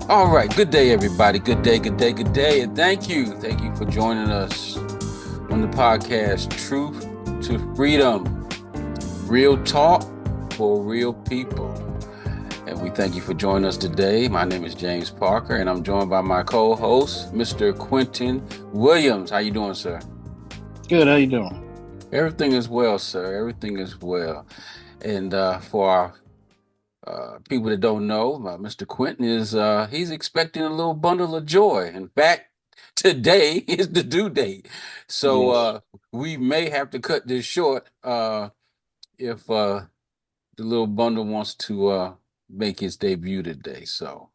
All right, good day, everybody. Good day, good day, good day. And thank you. Thank you for joining us on the podcast, Truth to Freedom. Real talk for real people. And we thank you for joining us today. My name is James Parker, and I'm joined by my co-host, Mr. Quentin Williams. How you doing, sir? Good. How you doing? Everything is well, sir. Everything is well. And for our people that don't know, Mr. Quentin is he's expecting a little bundle of joy. In fact, today is the due date, so Yes. we may have to cut this short if the little bundle wants to make its debut today. So,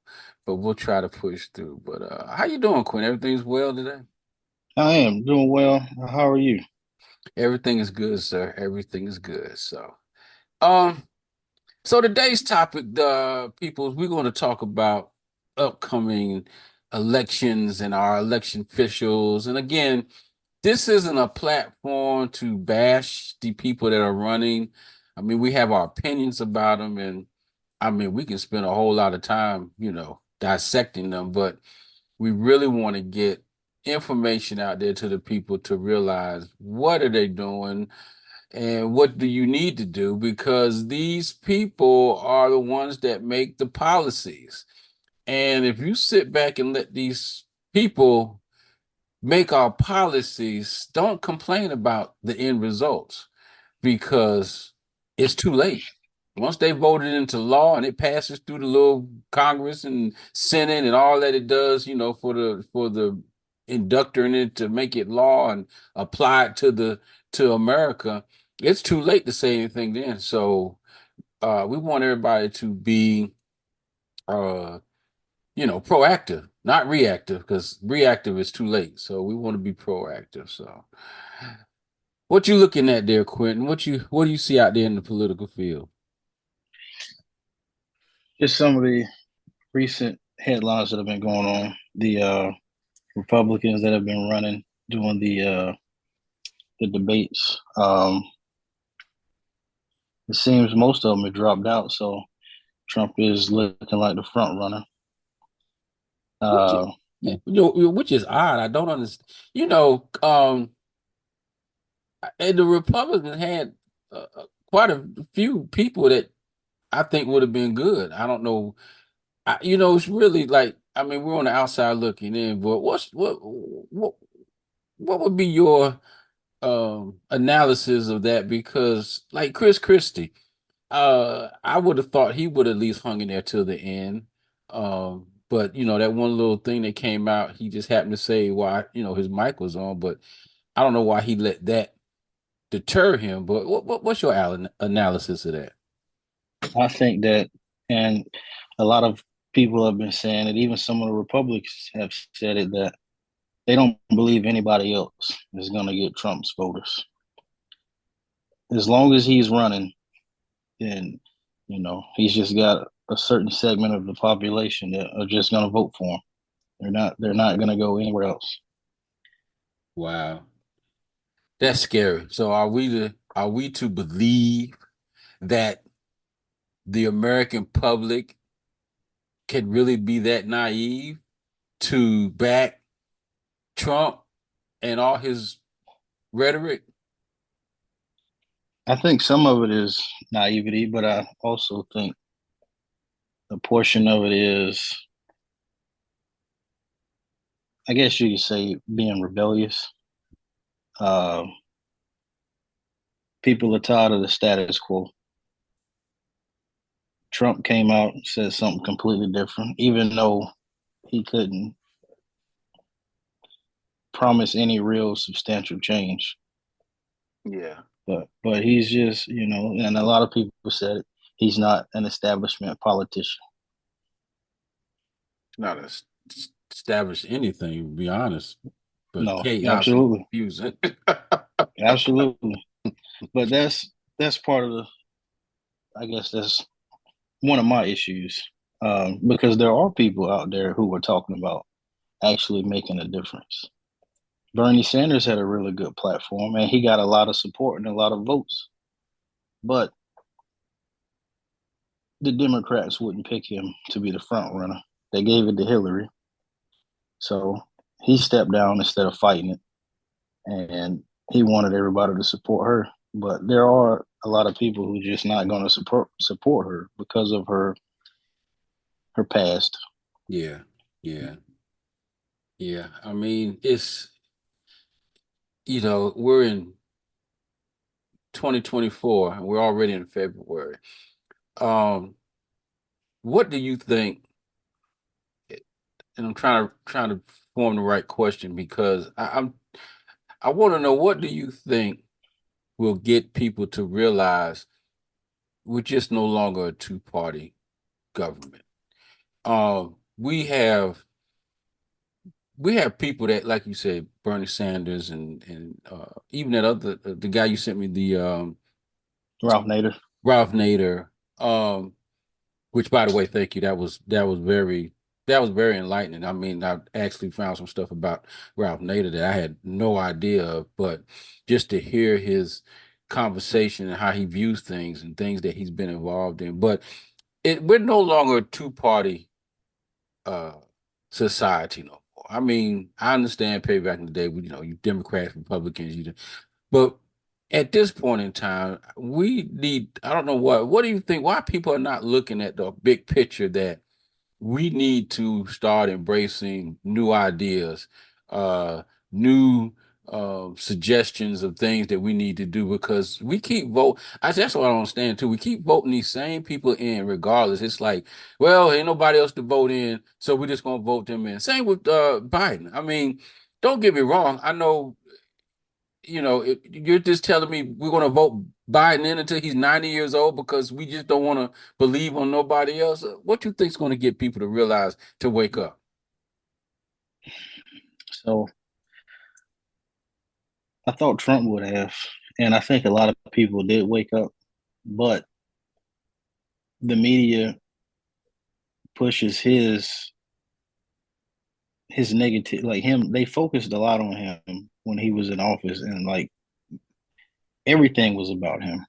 but we'll try to push through. But how you doing, Quentin? Everything's well today? I am doing well. How are you? Everything is good, sir. Everything is good. Um, So today's topic, people, we're going to talk about upcoming elections and our election officials. And again, this isn't a platform to bash the people that are running. I mean, we have our opinions about them, and I mean, we can spend a whole lot of time, dissecting them, but we really want to get information out there to the people to realize what are they doing and what do you need to do? Because these people are the ones that make the policies. And if you sit back and let these people make our policies, don't complain about the end results because it's too late. Once they voted into law and it passes through the little Congress and Senate and all that it does, for the inductor it to make it law and apply it to America, it's too late to say anything then. So we want everybody to be uh proactive, not reactive, because reactive is too late. So we want to be proactive. So what you looking at there, Quentin? What do you see out there in the political field? Just some of the recent headlines that have been going on. The Republicans that have been running, doing the debates. It seems most of them have dropped out. So Trump is looking like the front runner. Which is, Uh, yeah, which is odd. I don't understand. And the Republicans had quite a few people that I think would have been good. I don't know. It's really like I mean, we're on the outside looking in, but what would be your analysis of that? Because like Chris Christie, I would have thought he would at least hung in there till the end. But that one little thing that came out, he just happened to say why his mic was on, but I don't know why he let that deter him. But what's your analysis of that? I think that, and a lot of people have been saying it. Even some of the Republicans have said it that they don't believe anybody else is going to get Trump's voters. As long as he's running, then he's just got a certain segment of the population that are just going to vote for him. They're not going to go anywhere else. Wow, that's scary. So are we to believe that the American public can really be that naive to back Trump and all his rhetoric? I think some of it is naivety, but I also think a portion of it is, I guess you could say, being rebellious. Uh, People are tired of the status quo. Trump came out and said something completely different, even though he couldn't promise any real substantial change. Yeah. But he's just, and a lot of people said it, he's not an establishment politician. Not establish anything, to be honest, but No, chaos and absolutely, confusion. absolutely. But that's part of the. I guess that's one of my issues, because there are people out there who are talking about actually making a difference. Bernie Sanders had a really good platform, and he got a lot of support and a lot of votes. But the Democrats wouldn't pick him to be the front runner. They gave it to Hillary. So he stepped down instead of fighting it. And he wanted everybody to support her. But there are a lot of people who just not going to support her because of her past. Yeah, yeah, yeah. I mean, it's we're in 2024 and we're already in February. Um, what do you think? And I'm trying to form the right question because I want to know what do you think will get people to realize we're just no longer a two-party government. We have people that, like you said, Bernie Sanders and even that other the guy you sent me the Ralph Nader. Ralph Nader. Which, by the way, thank you. That was very enlightening. I mean, I actually found some stuff about Ralph Nader that I had no idea of, but just to hear his conversation and how he views things and things that he's been involved in. But we're no longer a two-party uh society no more. I mean, I understand pay back in the day, you Democrats, Republicans, but at this point in time, we need, I don't know what do you think? Why people are not looking at the big picture that we need to start embracing new ideas, new suggestions of things that we need to do because we keep vote. That's what I don't understand too. We keep voting these same people in regardless. It's like, well, ain't nobody else to vote in, so we're just gonna vote them in. Same with Biden. I mean, don't get me wrong. I know you're just telling me we're going to vote Biden in until he's 90 years old because we just don't want to believe on nobody else. What you think is going to get people to realize to wake up? So I thought Trump would have, and I think a lot of people did wake up, but the media pushes his negative, like him. They focused a lot on him when he was in office, and like everything was about him.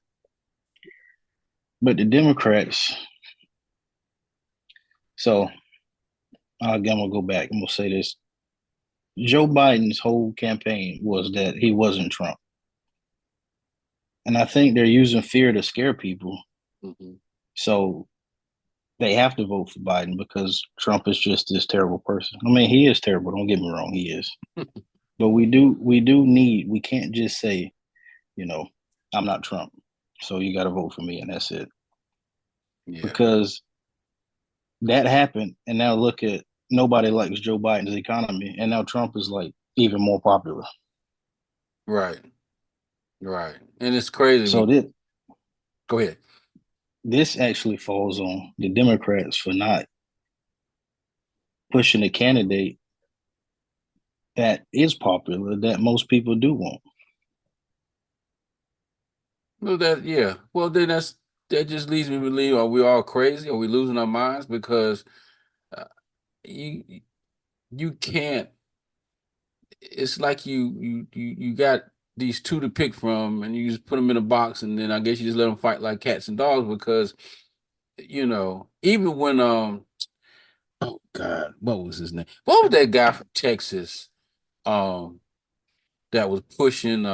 But the Democrats, so again, we'll go back and we'll say this: Joe Biden's whole campaign was that he wasn't Trump, and I think they're using fear to scare people. Mhm. So they have to vote for Biden because Trump is just this terrible person. I mean, he is terrible. Don't get me wrong, he is. But we can't just say, you know, I'm not Trump, so you got to vote for me, and that's it. Yeah, Because that happened, and now look at nobody likes Joe Biden's economy, and now Trump is like even more popular. right, right. And it's crazy. So Go ahead. this actually falls on the Democrats for not pushing a candidate that is popular that most people do want. Well, yeah. Well, then that just leads me to believe: are we all crazy? Are we losing our minds? Because uh, you you can't. It's like you got these two to pick from, and you just put them in a box, and then I guess you just let them fight like cats and dogs because even when oh God, what was his name? What was that guy from Texas um that was pushing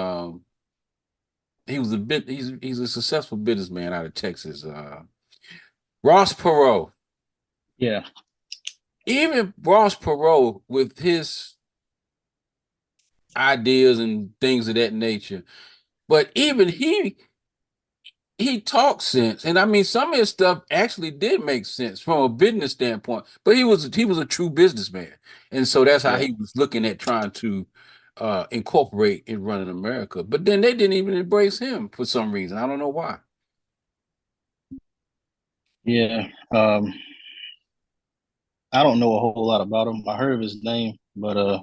he's a successful businessman out of Texas, Ross Perot. Yeah, Even Ross Perot with his ideas and things of that nature, but even he talks sense, and I mean some of his stuff actually did make sense from a business standpoint. But he was a true businessman, and so that's how yeah, he was looking at trying to incorporate in running America. But then they didn't even embrace him for some reason. I don't know why. yeah. I don't know a whole lot about him. I heard of his name, but I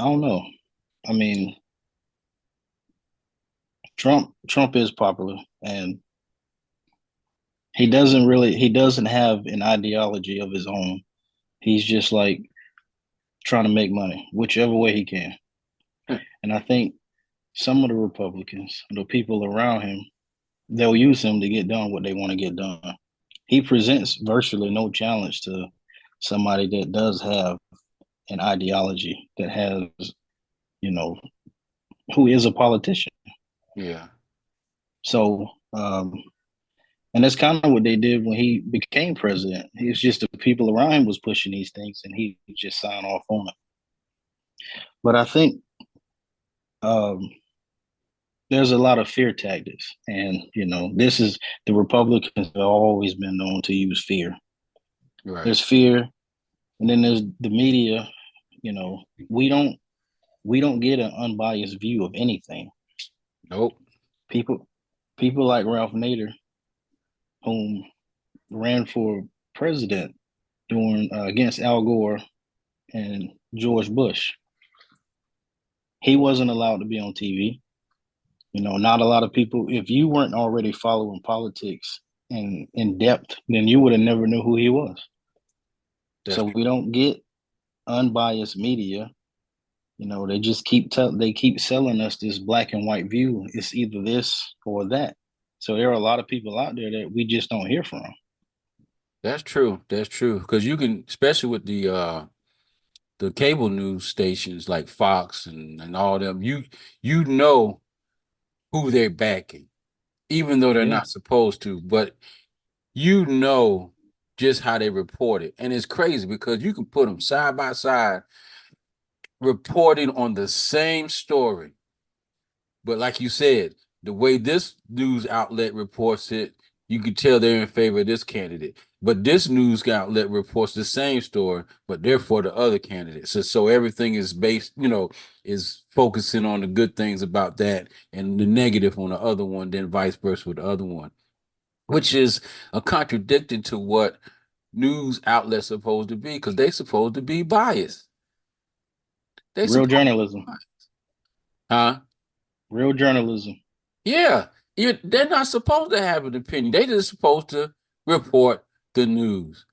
don't know. I mean, Trump is popular, and he doesn't have an ideology of his own. He's just like trying to make money whichever way he can. And I think some of the Republicans, the people around him, they'll use him to get done what they want to get done. he presents virtually no challenge to somebody that does have an ideology, that has, you know, who is a politician. Yeah. So, and that's kind of what they did when he became president. It's just the people around him was pushing these things, and he just signed off on it. But I think um, there's a lot of fear tactics, and this is the Republicans have always been known to use fear. Right. There's fear, and then there's the media. You know, we don't get an unbiased view of anything. Nope. People people like Ralph Nader, whom ran for president during against Al Gore and George Bush. He wasn't allowed to be on TV. Not a lot of people. If you weren't already following politics in depth, then you would have never knew who he was. That's So we don't get unbiased media. They just they keep selling us this black and white view. It's either this or that. So there are a lot of people out there that we just don't hear from. that's true. That's true. Because you can, especially with the cable news stations like Fox and all them, you know who they're backing, even though they're Yeah, not supposed to, but you know just how they report it. And it's crazy because you can put them side by side reporting on the same story. But like you said, the way this news outlet reports it, you can tell they're in favor of this candidate. But this news outlet reports the same story, but they're for the other candidate. So everything is based, is focusing on the good things about that and the negative on the other one, then vice versa with the other one, which is a contradiction to what news outlets supposed to be, because they supposed to be biased. They real supposed, journalism, huh? real journalism. Yeah, they're not supposed to have an opinion. They just supposed to report the news.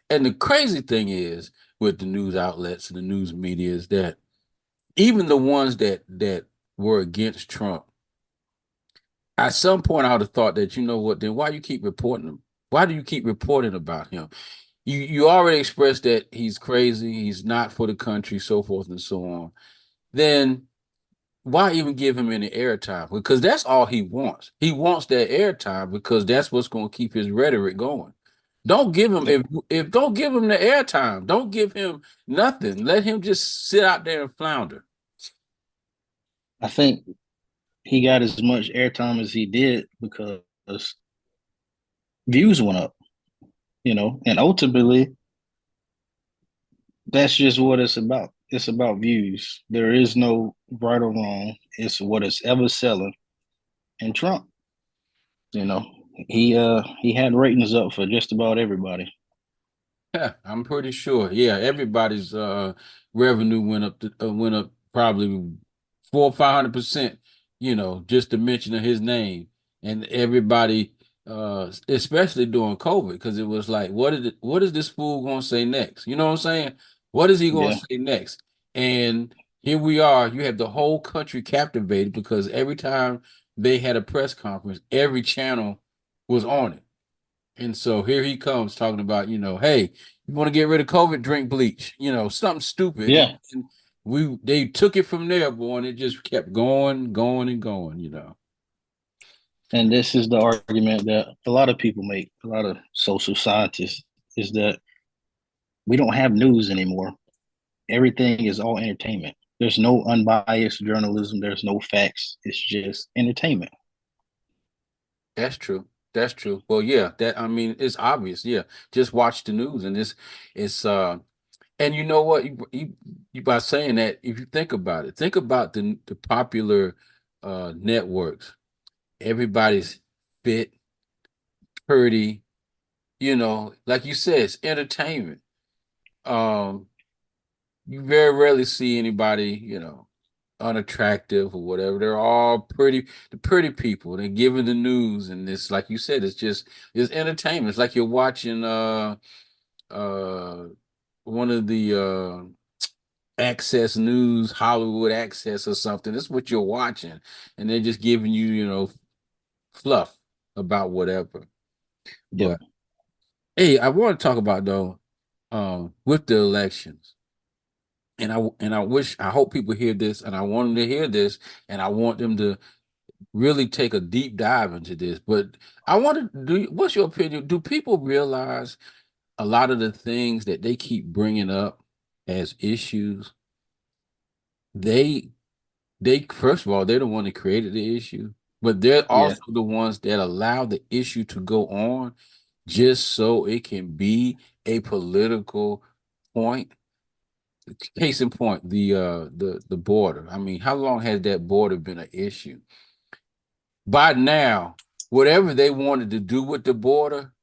And the crazy thing is with the news outlets and the news media is that even the ones that were against Trump, at some point I would have thought that, you know what, then why you keep reporting him? Why do you keep reporting about him? You already expressed that he's crazy, he's not for the country, so forth and so on. Then why even give him any airtime? Because that's all he wants. He wants that airtime because that's what's going to keep his rhetoric going. Don't give him if don't give him the airtime. Don't give him nothing. Let him just sit out there and flounder. I think he got as much airtime as he did because views went up. And ultimately, that's just what it's about. It's about views. There is no right or wrong. It's what is ever selling. And Trump, you know, he had ratings up for just about everybody. Yeah, I'm pretty sure. Yeah, everybody's revenue went up probably 400 or 500%, just to mention of his name. And everybody especially during COVID, because it was like, what is this fool gonna say next? You know what I'm saying? What is he gonna Yeah. say next? And here we are, you have the whole country captivated because every time they had a press conference, every channel was on it. And so here he comes talking about, hey, you want to get rid of COVID, drink bleach, something stupid. Yeah. And they took it from there, boy, and it just kept going, going, and going. And this is the argument that a lot of people make, a lot of social scientists, is that we don't have news anymore. Everything is all entertainment. There's no unbiased journalism. There's no facts. It's just entertainment. That's true. That's true. Well, yeah, that I mean, it's obvious. Yeah. Just watch the news and it's and you know what? You by saying that, if you think about it, think about the popular networks. Everybody's fit, pretty, like you said, it's entertainment. Um, you very rarely see anybody, unattractive or whatever. They're all the pretty people. They're giving the news, and it's like you said, it's entertainment. It's like you're watching uh one of the Access News, Hollywood Access or something. That's what you're watching, and they're just giving you, fluff about whatever. Yep. But Hey, I want to talk about though, with the elections, and I hope people hear this, and I want them to hear this, and I want them to really take a deep dive into this. But I want to do. What's your opinion? Do people realize a lot of the things that they keep bringing up as issues? They they first of all, they're the one that created the issue, but they're Yeah, also the ones that allow the issue to go on just so it can be a political point. Case in point, the border. I mean, how long has that border been an issue? By now, whatever they wanted to do with the border,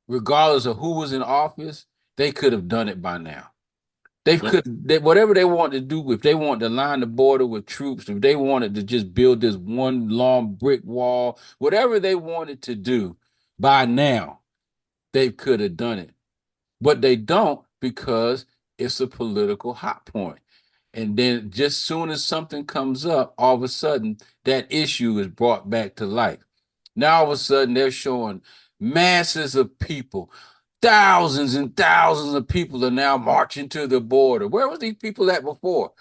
regardless of who was in office, they could have done it by now. yep. Whatever they wanted to do, if they wanted to line the border with troops, if they wanted to just build this one long brick wall, whatever they wanted to do, by now they could have done it. But they don't because it's a political hot point. And then just soon as something comes up, all of a sudden that issue is brought back to life. Now all of a sudden they're showing masses of people, thousands and thousands of people are now marching to the border. Where was these people at before?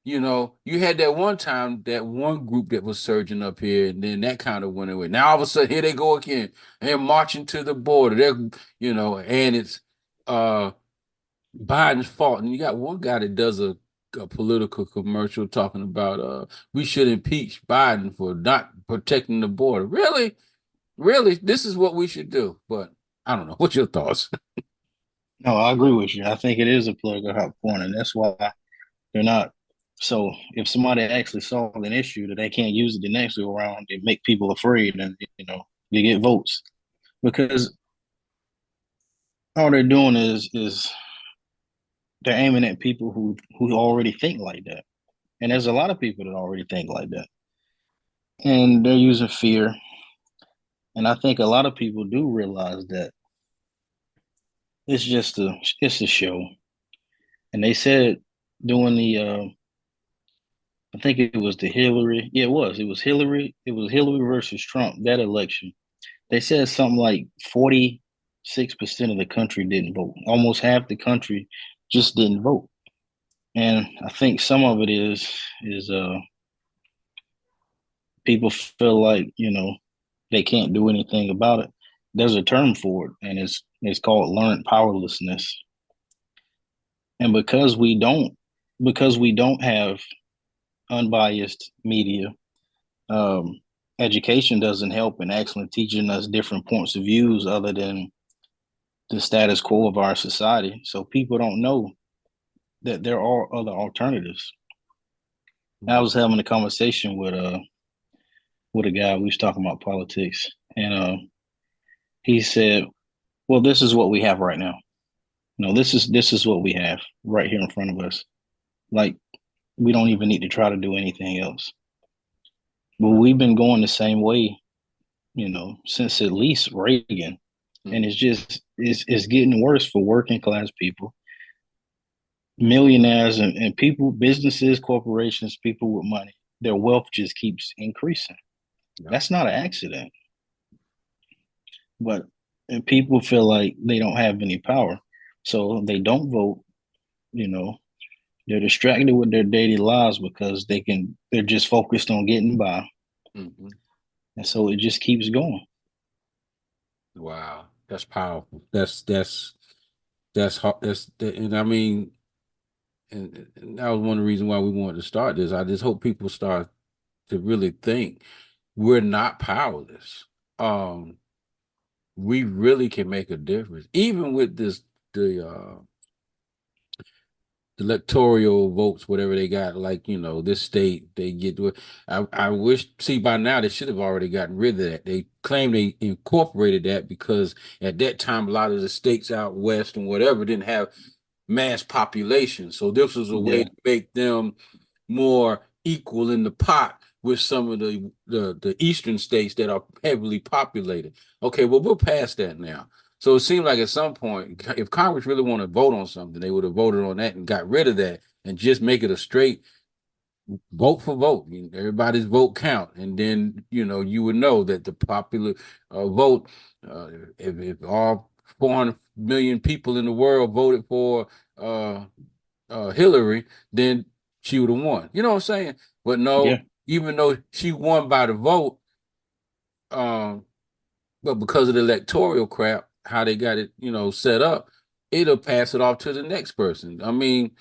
You know, you had that one time, that one group that was surging up here, and then that kind of went away. Now all of a sudden, here they go again. They're marching to the border. And it's uh Biden's fault. And you got one guy that does a political commercial talking about we should impeach Biden for not protecting the border. Really? Really? This is what we should do. But I don't know. What's your thoughts? No, I agree with you. I think it is a political hot point, and that's why they're not. So if somebody actually solved an issue that they can't use it the next go around, it make people afraid, and they get votes because all they're doing is they're aiming at people who already think like that, and there's a lot of people that already think like that, and they're using fear. And I think a lot of people do realize that it's a show. And they said during the I think it was the Hillary. Yeah, it was Hillary. It was Hillary versus Trump, that election. They said something like 46% of the country didn't vote. Almost half the country just didn't vote. And I think some of it is people feel like, they can't do anything about it. There's a term for it, and it's called learned powerlessness. And because we don't have unbiased media, um, education doesn't help in actually teaching us different points of views other than the status quo of our society. So people don't know that there are other alternatives. I was having a conversation with a guy. We was talking about politics, and he said, "Well, this is what we have right now. No, this is what we have right here in front of us. Like we don't even need to try to do anything else. But we've been going the same way, since at least Reagan, and it's getting worse for working class people, millionaires, and people, businesses, corporations, people with money. Their wealth just keeps increasing. Yeah. That's not an accident, but and people feel like they don't have any power, so they don't vote. You know, they're distracted with their daily lives because they're just focused on getting by, Mhm. and so it just keeps going. Wow, that's powerful. That's hard. And I mean, and that was one of the reasons why we wanted to start this. I just hope people start to really think we're not powerless. Um, we really can make a difference, even with the electoral votes, whatever they got. Like this state they get to it. I wish. See, by now they should have already gotten rid of that. They claim they incorporated that because at that time a lot of the states out west and whatever didn't have mass population. So this was a way Yeah, to make them more equal in the pot with some of the eastern states that are heavily populated. Okay, well we're past that now. So it seemed like at some point, if Congress really want to vote on something, they would have voted on that and got rid of that and just make it a straight vote for vote. I mean, everybody's vote count, and then you would know that the popular vote, if all 400 million people in the world voted for Hillary, then she would have won. You know what I'm saying? But no, Yeah. even though she won by the vote, um, but because of the electoral crap, how they got it, set up, it'll pass it off to the next person. I mean,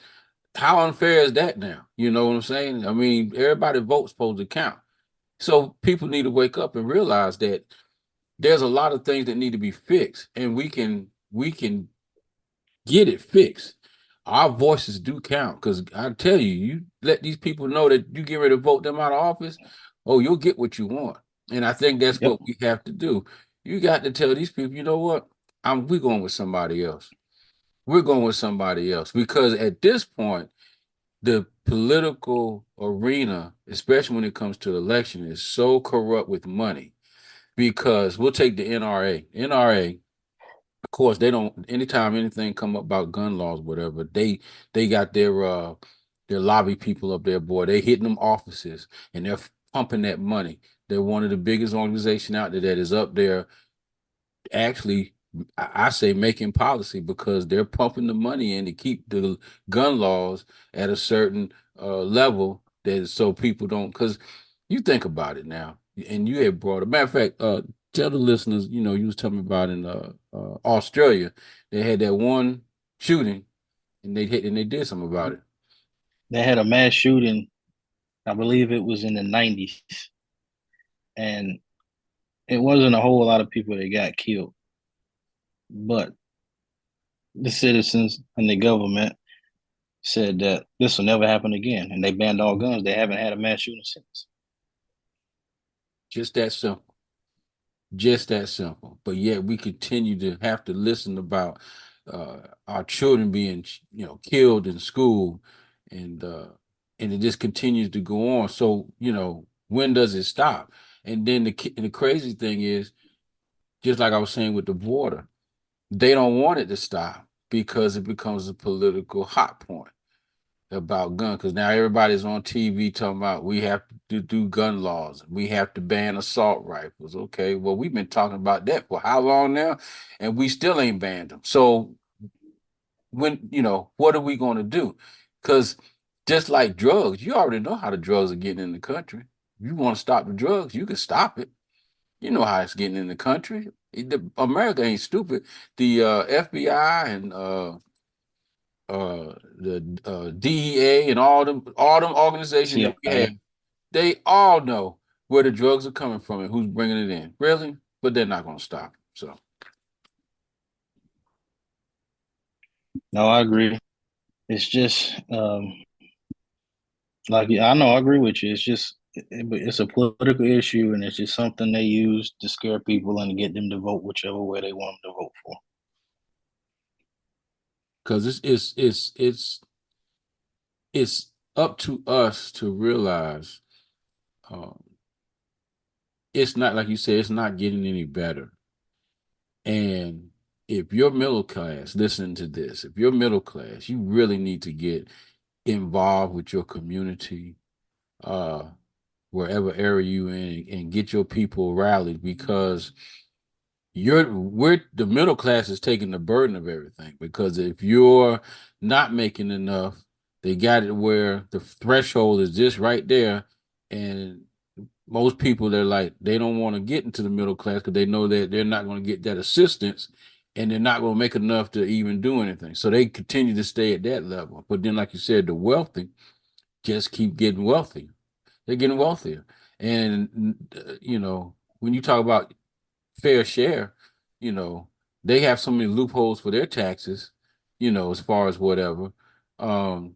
how unfair is that now? You know what I'm saying? I mean, everybody vote's supposed to count. So people need to wake up and realize that there's a lot of things that need to be fixed, and we can get it fixed. Our voices do count because I tell you, you let these people know that you get ready to vote them out of office, oh, you'll get what you want. And I think that's Yep. what we have to do. You got to tell these people, you know what? We're going with somebody else. We're going with somebody else because at this point, the political arena, especially when it comes to election, is so corrupt with money. Because we'll take the NRA. NRA, of course, they don't. Anytime anything come up about gun laws, whatever, they got their lobby people up there, boy. They hitting them offices and they're pumping that money. They're one of the biggest organization out there that is up there actually, I say making policy because they're pumping the money in to keep the gun laws at a certain level that so people don't. Because you think about it now, and you had brought a matter of fact, tell the listeners, you was telling me about in Australia, they had that one shooting, and they did something about it. They had a mass shooting, I believe it was in the 90s, and it wasn't a whole lot of people that got killed, but the citizens and the government said that this will never happen again, and they banned all guns. They haven't had a mass shooting since. Just that simple. Just that simple. But yet we continue to have to listen about our children being, killed in school, and and it just continues to go on. So, when does it stop? And then the crazy thing is, just like I was saying with the border, they don't want it to stop because it becomes a political hot point about gun because now everybody's on TV talking about we have to do gun laws. We have to ban assault rifles. Okay, well, we've been talking about that for how long now? And we still ain't banned them. So what are we going to do? Because just like drugs, you already know how the drugs are getting in the country. If you want to stop the drugs, you can stop it. You know how it's getting in the country. America ain't stupid. The FBI and the DEA and all them organizations that we have, CIA. they all know where the drugs are coming from and who's bringing it in. Really, but they're not going to stop. So No, I agree. It's just like I know I agree with you. It's just it's a political issue, and it's just something they use to scare people and get them to vote whichever way they want them to vote for. because it's up to us to realize um, it's not like you said. It's not getting any better. And if you're middle class, listen to this. If you're middle class, you really need to get involved with your community, uh, wherever area you in, and get your people rallied because we're the middle class is taking the burden of everything because if you're not making enough, they got it where the threshold is just right there, and most people they're like they don't want to get into the middle class because they know that they're not going to get that assistance and they're not going to make enough to even do anything. So they continue to stay at that level. But then, like you said, the wealthy just keep getting wealthy. They're getting wealthier. And when you talk about fair share, you know, they have so many loopholes for their taxes, as far as whatever. Um,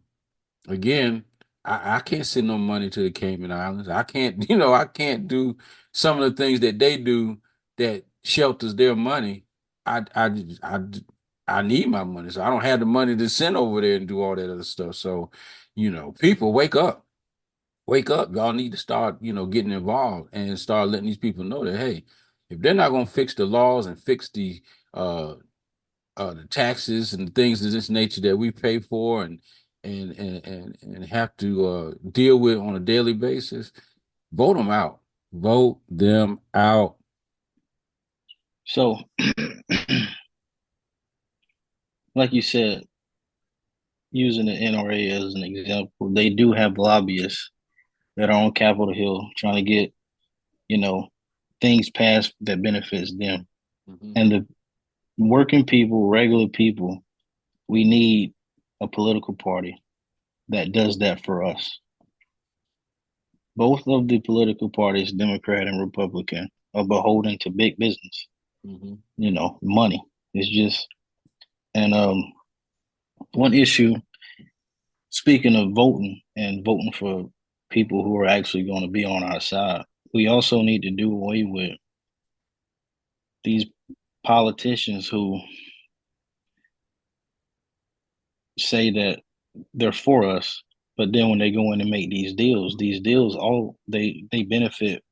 Again, I can't send no money to the Cayman Islands. I can't, I can't do some of the things that they do that shelters their money. I need my money, so I don't have the money to send over there and do all that other stuff. So, people wake up. Y'all need to start, getting involved and start letting these people know that hey, if they're not gonna fix the laws and fix uh the taxes and things of this nature that we pay for and have to deal with on a daily basis, vote them out. Vote them out. So like you said, using the NRA as an example, they do have lobbyists that are on Capitol Hill trying to get, you know, things passed that benefits them. Mm-hmm. And the working people, regular people, we need a political party that does that for us. Both of the political parties, Democrat and Republican, are beholden to big business. Mm-hmm. Money. It's just and one issue. Speaking of voting and voting for people who are actually going to be on our side, we also need to do away with these politicians who say that they're for us, but then when they go in and make these deals all they benefit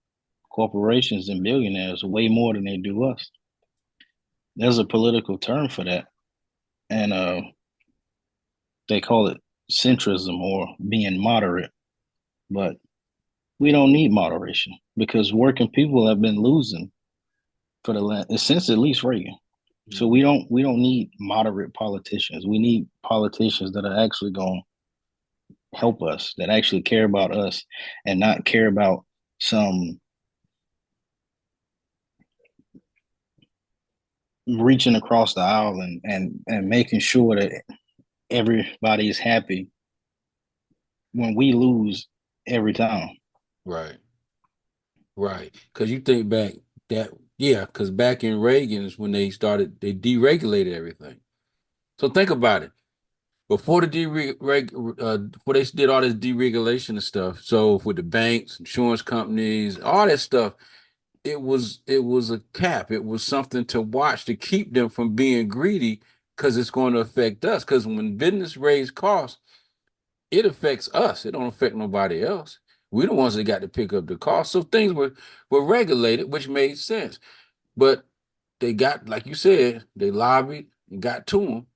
corporations and billionaires way more than they do us. There's a political term for that, and they call it centrism or being moderate. But we don't need moderation because working people have been losing for the last since at least Reagan. So we don't need moderate politicians. We need politicians that are actually going to help us, that actually care about us, and not care about some reaching across the aisle and making sure that everybody is happy when we lose every time. Right. Right. Because you think back that, yeah, because back in Reagan's when they deregulated everything. So think about it. Before before they did all this deregulation and stuff, so with the banks, insurance companies, all that stuff, it was a cap. It was something to watch to keep them from being greedy because it's going to affect us. Because when business raise costs, it affects us. It don't affect nobody else. We're the ones that got to pick up the cost. So things were regulated, which made sense. But they got, like you said, they lobbied and got to them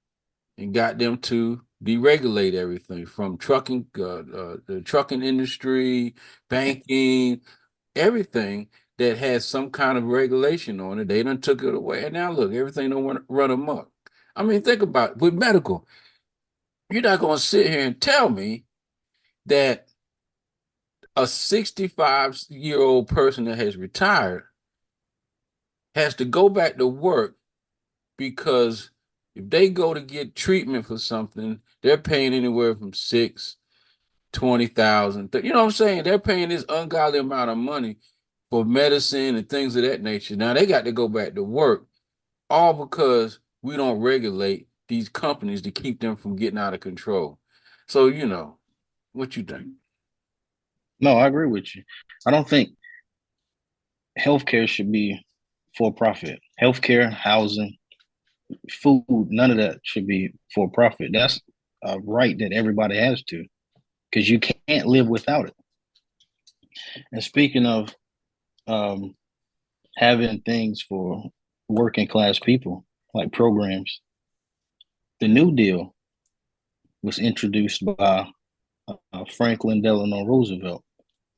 and got them to deregulate everything from the trucking industry, banking, everything that has some kind of regulation on it. They done took it away, and now look, everything don't run amok. I mean, think about it. With medical, you're not going to sit here and tell me that a 65-year-old person that has retired has to go back to work because if they go to get treatment for something, they're paying anywhere from 20,000. You know what I'm saying? They're paying this ungodly amount of money for medicine and things of that nature. Now they got to go back to work, all because we don't regulate these companies to keep them from getting out of control. So, what you think? No, I agree with you. I don't think healthcare should be for profit. Healthcare, housing, food, none of that should be for profit. That's a right that everybody has to, because you can't live without it. And speaking of um, having things for working class people, like programs, the New Deal was introduced by Franklin Delano Roosevelt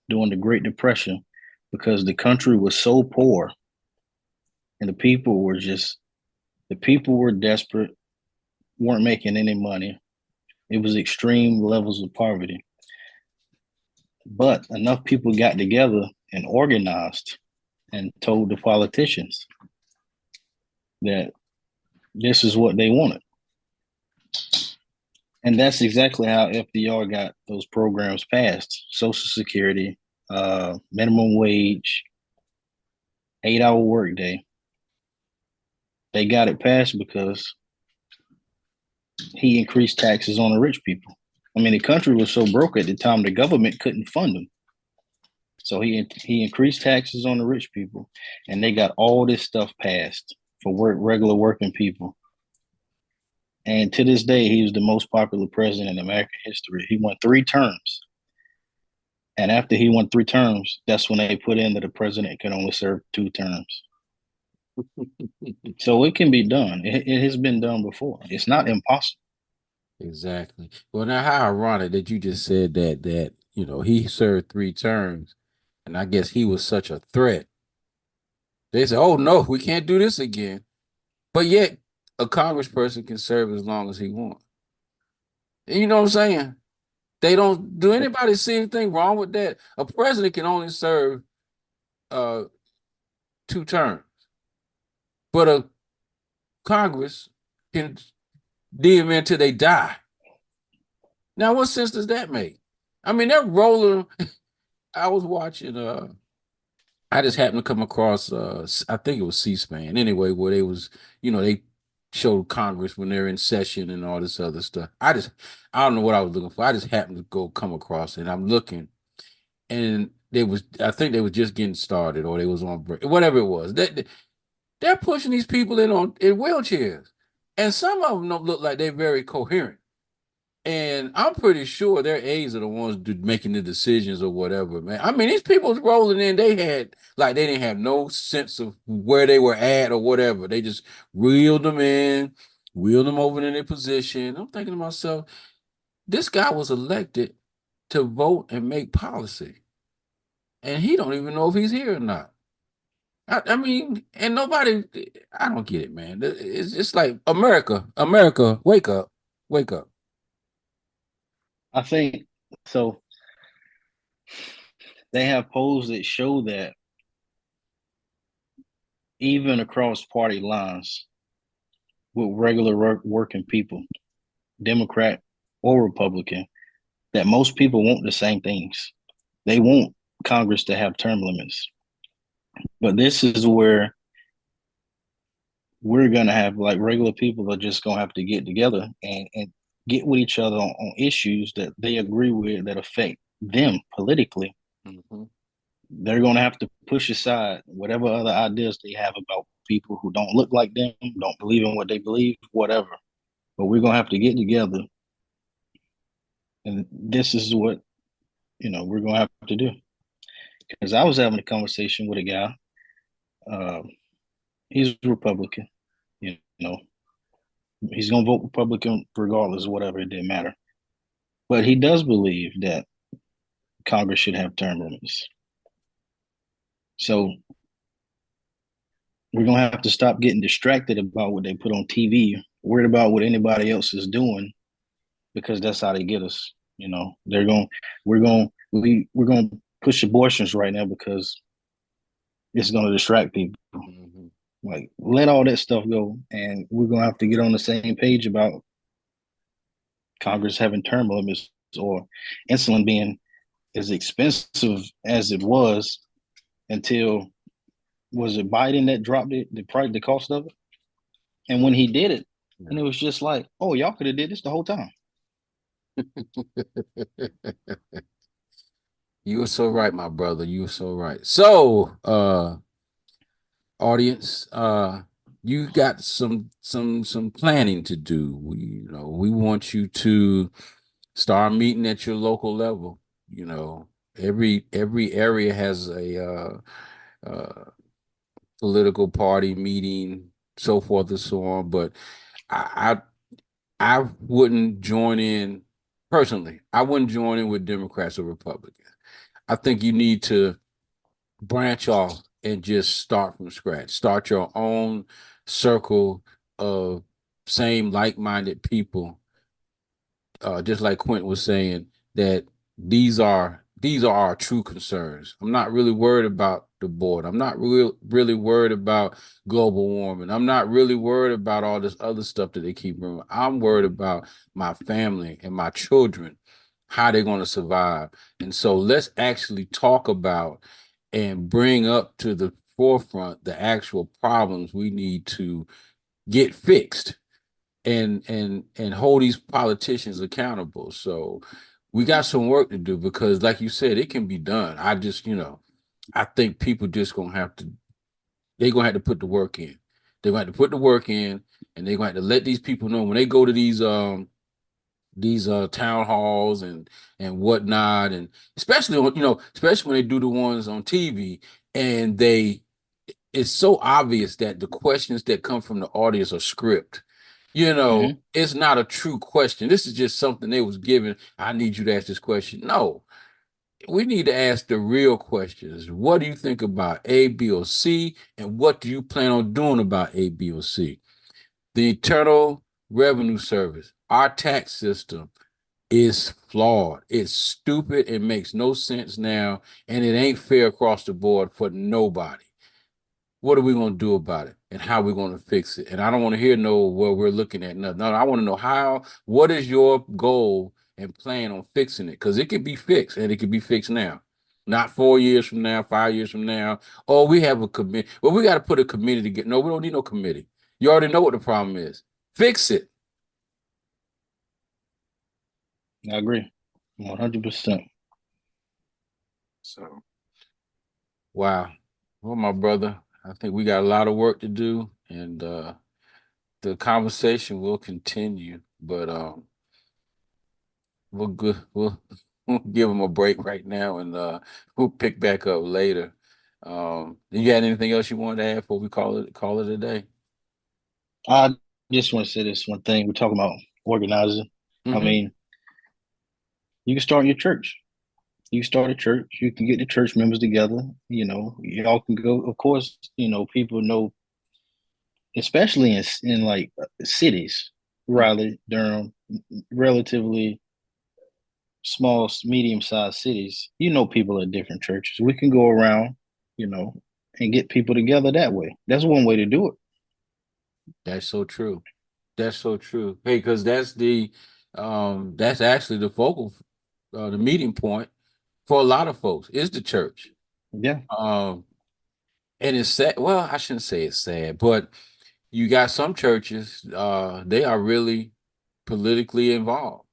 during the Great Depression because the country was so poor and the people were desperate, weren't making any money. It was extreme levels of poverty. But enough people got together and organized and told the politicians that this is what they wanted. And that's exactly how FDR got those programs passed: Social Security, minimum wage, 8-hour workday. They got it passed because he increased taxes on the rich people. I mean, the country was so broke at the time, the government couldn't fund them. So he increased taxes on the rich people, and they got all this stuff passed for regular working people. And to this day, he was the most popular president in American history. He won 3 terms. And after he won 3 terms, that's when they put in that the president can only serve 2 terms. So it can be done. It has been done before. It's not impossible. Exactly. Well, now how ironic that you just said that he served 3 terms, and I guess he was such a threat. They said, "Oh no, we can't do this again." But yet, a congressperson can serve as long as he wants. You know what I'm saying? They don't. Do anybody see anything wrong with that? A president can only serve 2 terms, but a Congress can deal them until they die. Now, what sense does that make? I mean, they're rolling. I was watching. I just happened to come across. I think it was C-SPAN. Anyway, where they was, they showed Congress when they're in session and all this other stuff. I don't know what I was looking for. I just happened to go come across it. And I'm looking, and I think they was just getting started, or they was on break, whatever it was. They're pushing these people in wheelchairs, and some of them don't look like they're very coherent. And I'm pretty sure their aides are the ones making the decisions or whatever, man. I mean, these people rolling in, they didn't have no sense of where they were at or whatever. They just reeled them in, wheeled them over in their position. I'm thinking to myself, this guy was elected to vote and make policy, and he don't even know if he's here or not. I mean, and nobody, I don't get it, man. It's like America, wake up, wake up. I think so. They have polls that show that even across party lines with regular working people, Democrat or Republican, that most people want the same things. They want Congress to have term limits. But this is where we're going to have, like, regular people are just going to have to get together and get with each other on issues that they agree with that affect them politically. Mm-hmm. They're going to have to push aside whatever other ideas they have about people who don't look like them, don't believe in what they believe, whatever. But we're going to have to get together. And this is what, we're going to have to do. Because I was having a conversation with a guy. He's a Republican. You know, he's going to vote Republican regardless of whatever. It didn't matter. But he does believe that Congress should have term limits. So we're going to have to stop getting distracted about what they put on TV, worried about what anybody else is doing, because that's how they get us. We're going to push abortions right now because it's going to distract people. Mm-hmm. Like, let all that stuff go, and we're going to have to get on the same page about Congress having term limits, or insulin being as expensive as it was until, was it Biden that dropped it, the cost of it? And when he did it, and it was just like, oh, y'all could have did this the whole time. You were so right, my brother. You were so right. So, audience, you got some planning to do. We want you to start meeting at your local level. Every area has a political party meeting, so forth and so on. But I wouldn't join in personally. I wouldn't join in with Democrats or Republicans. I think you need to branch off and just start from scratch. Start your own circle of same like-minded people. Just like Quentin was saying, that these are our true concerns. I'm not really worried about the board. I'm not really worried about global warming. I'm not really worried about all this other stuff that they keep bringing. I'm worried about my family and my children, how they're going to survive. And so let's actually talk about and bring up to the forefront the actual problems we need to get fixed, and hold these politicians accountable. So we got some work to do, because like you said, it can be done. I think people just they're gonna have to put the work in. They're gonna have to put the work in, and they're gonna have to let these people know when they go to these town halls and whatnot, and especially when they do the ones on TV, and it's so obvious that the questions that come from the audience are script. It's not a true question. This is just something they was given. I need you to ask this question. No, we need to ask the real questions. What do you think about A, B, or C? And what do you plan on doing about A, B, or C? The Internal Revenue Service, our tax system is flawed. It's stupid. It makes no sense now, and it ain't fair across the board for nobody. What are we going to do about it, and how are we going to fix it? And I don't want to hear no where we're looking at nothing. No, I want to know how. What is your goal and plan on fixing it? Because it could be fixed, and it could be fixed now, not 4 years from now, 5 years from now. Oh, we have a committee. Well, we got to put a committee together. No, we don't need no committee. You already know what the problem is. Fix it. I agree, 100%. So, wow. Well, my brother, I think we got a lot of work to do, and the conversation will continue. But we'll good. We'll give them a break right now, and we'll pick back up later. You had anything else you wanted to add before we call it a day? I just want to say this one thing. We're talking about organizing. I Mm-hmm. mean, you can start your church. You start a church. You can get the church members together. Y'all can go. Of course, people know, especially in like cities, Raleigh, Durham, relatively small, medium-sized cities. People at different churches. We can go around, you know, and get people together that way. That's one way to do it. That's so true. That's so true. Hey, because that's actually the meeting point for a lot of folks is the church. Yeah, Um, and it's sad. Well, I shouldn't say it's sad, but you got some churches, they are really politically involved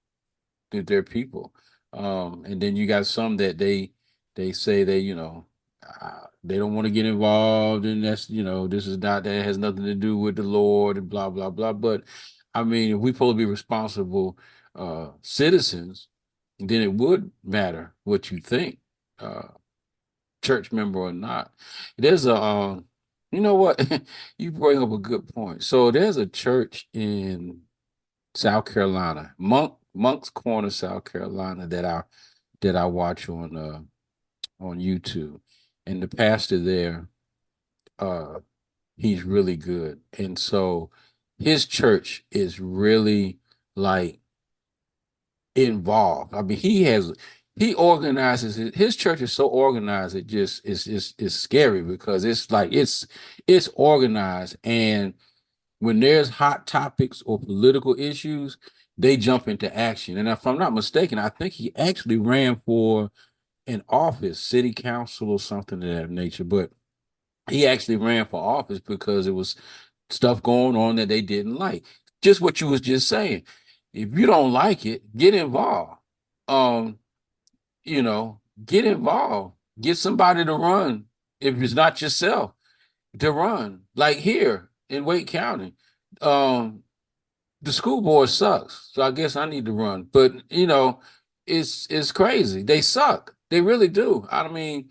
with their people. And then you got some that they say they don't want to get involved, and this is not that has nothing to do with the Lord and blah blah blah. But I mean, if we supposed to be responsible citizens, then it would matter what you think. Church member or not. There's you know what? You bring up a good point. So there's a church in South Carolina, Monk's Corner, South Carolina, that I watch on YouTube, and the pastor there, uh, he's really good, and so his church is really like involved. I mean, he organizes his church is so organized, it just is scary because it's like it's organized, and when there's hot topics or political issues, they jump into action. And if I'm not mistaken, I think he actually ran for an office, city council or something of that nature. But he actually ran for office because it was stuff going on that they didn't like. Just what you was just saying. If you don't like it, get involved. Um, get involved. Get somebody to run. If it's not yourself, to run. Like here in Wake County. Um, the school board sucks. So I guess I need to run. But it's crazy. They suck. They really do. I mean,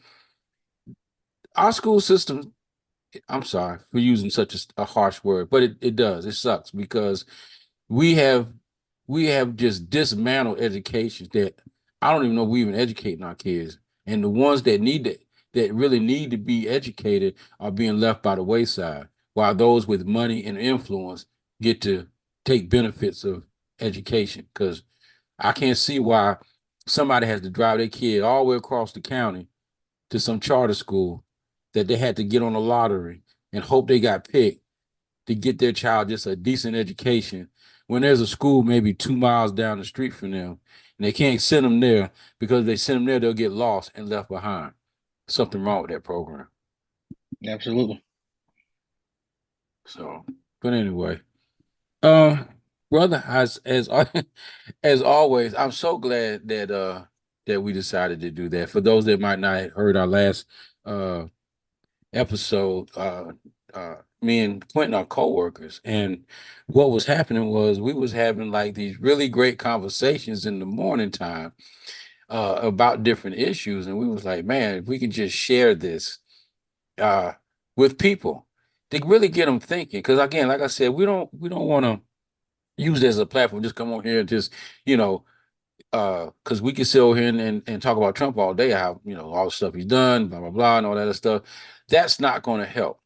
our school system, I'm sorry for using such a harsh word, but it does. It sucks because we have we have just dismantled education that I don't even know we even educating our kids. And the ones that really need to be educated are being left by the wayside, while those with money and influence get to take benefits of education. Because I can't see why somebody has to drive their kid all the way across the county to some charter school that they had to get on a lottery and hope they got picked to get their child just a decent education when there's a school maybe 2 miles down the street from them, and they can't send them there because if they send them there, they'll get lost and left behind. Something wrong with that program. absolutely. So, but anyway, um, brother, as always, I'm so glad that we decided to do that. For those that might not have heard our last uh episode, me and Quentin are co-workers, and what was happening was we was having like these really great conversations in the morning time about different issues, and we was like, man, if we can just share this uh with people to really get them thinking, because again, like I said, we don't want to use it as a platform, just come on here and just you know because we can sit over here and talk about Trump all day, how all the stuff he's done, blah blah blah, and all that other stuff. That's not going to help.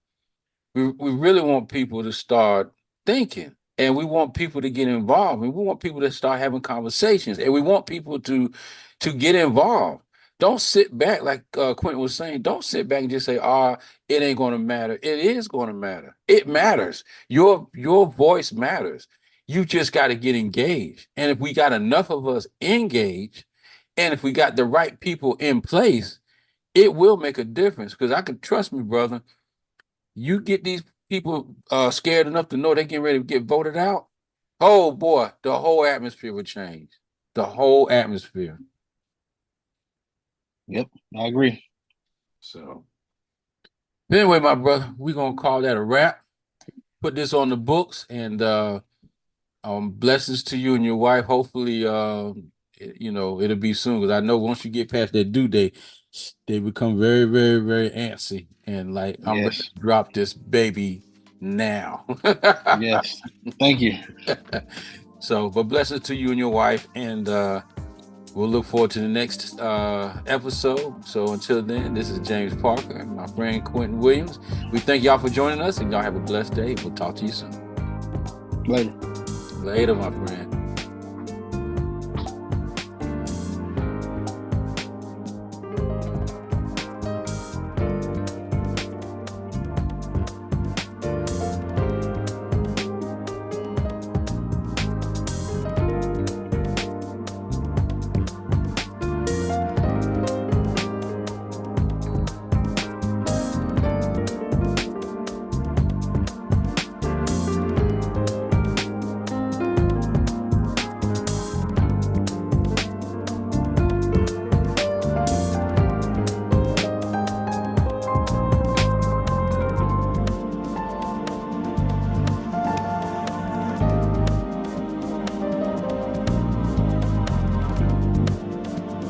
We really want people to start thinking. and we want people to get involved, and we want people to start having conversations, and we want people to get involved. Don't sit back, like Quentin was saying. Don't sit back and just say, "Ah, it ain't going to matter." It is going to matter. It matters. Your voice matters. You just got to get engaged. And if we got enough of us engaged, and if we got the right people in place, it will make a difference. Because I can trust me, brother. You get these people scared enough to know they getting ready to get voted out. Oh boy, the whole atmosphere would change. The whole atmosphere. Yep, I agree. So anyway, my brother, we're gonna call that a wrap. Put this on the books, and blessings to you and your wife. Hopefully, it'll be soon, because I know once you get past that due date, they become very, very, very antsy, and like, I'm ready Yes. to drop this baby now. Yes. Thank you. So, but blessings to you and your wife, and we'll look forward to the next episode. So until then, this is James Parker and my friend Quentin Williams. We thank y'all for joining us, and y'all have a blessed day. We'll talk to you soon. Later. Later, my friend.